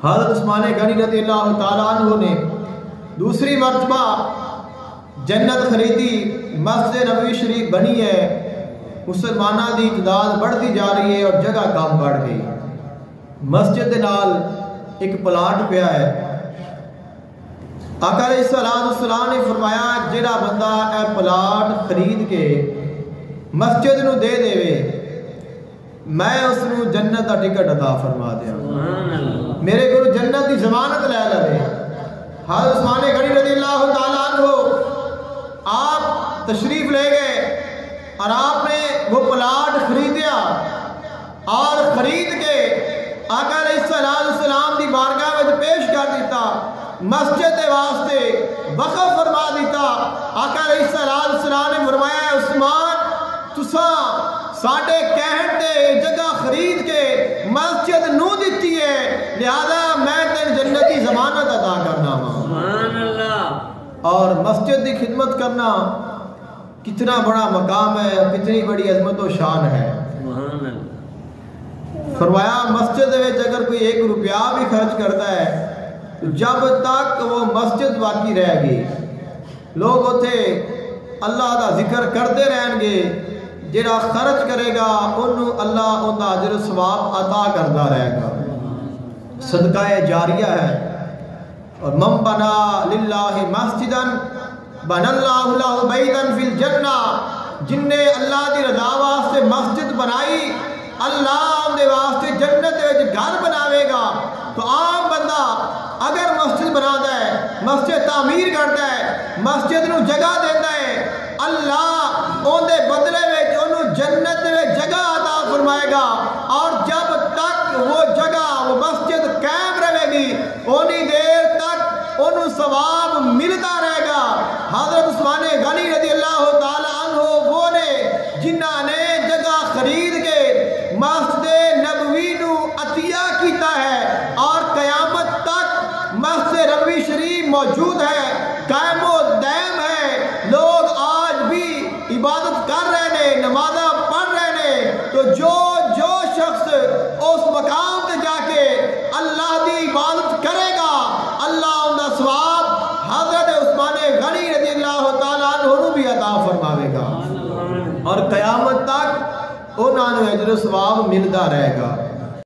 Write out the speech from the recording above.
حضرت عثمان غنی رضی اللہ تعالیٰ عنہ نے دوسری مرتبہ جنت خریدی، مسجد نبوی شریف بنی ہے، مسلمانوں کی تعداد بڑھتی جا رہی ہے اور جگہ کم بڑھ گئی۔ مسجد دے نال ایک پلاٹ پیا ہے۔ آقا علیہ السلام نے فرمایا جڑا بندہ اے پلاٹ خرید کے مسجد نو دے دے میں اس نو جنت کا ٹکٹ عطا فرما دیا، میرے کو جنت کی ضمانت لے لے۔ حضرت عثمان غنی رضی اللہ تعالیٰ عنہ آپ تشریف لے گئے اور آپ نے وہ پلاٹ خریدیا اور خرید کے آقا علیہ السلام کی بارگاہ میں پیش کر دیتا، مسجد کے واسطے وقف فرما دیتا۔ آقا علیہ السلام نے فرمایا عثمان تساں ساڈے کہن تے جگہ خرید کے مسجد نو دیتی ہے، لہذا میں تین جنت کی ضمانت عطا کرنا ہوں۔ سبحان اللہ۔ اور مسجد کی خدمت کرنا کتنا بڑا مقام ہے، کتنی بڑی عظمت و شان ہے۔ سبحان اللہ۔ فرمایا مسجد میں اگر کوئی 1 روپیہ بھی خرچ کرتا ہے تو جب تک وہ مسجد باقی رہے گی لوگ اتنے اللہ کا ذکر کرتے رہیں گے، جڑا خرچ کرے گا انہوں اللہ ان کا اجر و ثواب عطا کرتا رہے گا۔ صدقہ جاریہ ہے۔ اور من بنا للہ مسجدا بنا اللہ لہ بیتا فی الجنہ، جن نے اللہ کی رضا واسطے مسجد بنائی اللہ دے واسطے جنت وچ گھر بناوے گا۔ تو عام بندہ اگر مسجد بناتا ہے، مسجد تعمیر کرتا ہے، مسجد نو جگہ دیتا ہے، اللہ اون دے بدلے وچ انہوں جنت وچ جگہ عطا فرمائے گا، اور جب تک وہ جگہ وہ مسجد قائم رہے گی اونی دیر تک انہوں ثواب ملتا رہے گا۔ حضرت عثمان غنی رضی اللہ تعالیٰ عنہ وہ نے جنہ نے جگہ خرید کے مسجد نبوی نو عطیہ کیتا ہے اور قیامت تک مسجد نبوی شریف موجود ہے، قائم و دائم ہے، لوگ آج بھی عبادت کر رہے ہیں، نمازاں پڑھ رہے ہیں۔ تو جو شخص اس مقام تے جا کے اللہ دی عبادت کرے گا اللہ ان کا ثواب حضرت عثمان غنی رضی اللہ تعالیٰ عنہ بھی عطا فرماوے گا اور قیامت تک انہوں نے اجر و ثواب ملتا رہے گا۔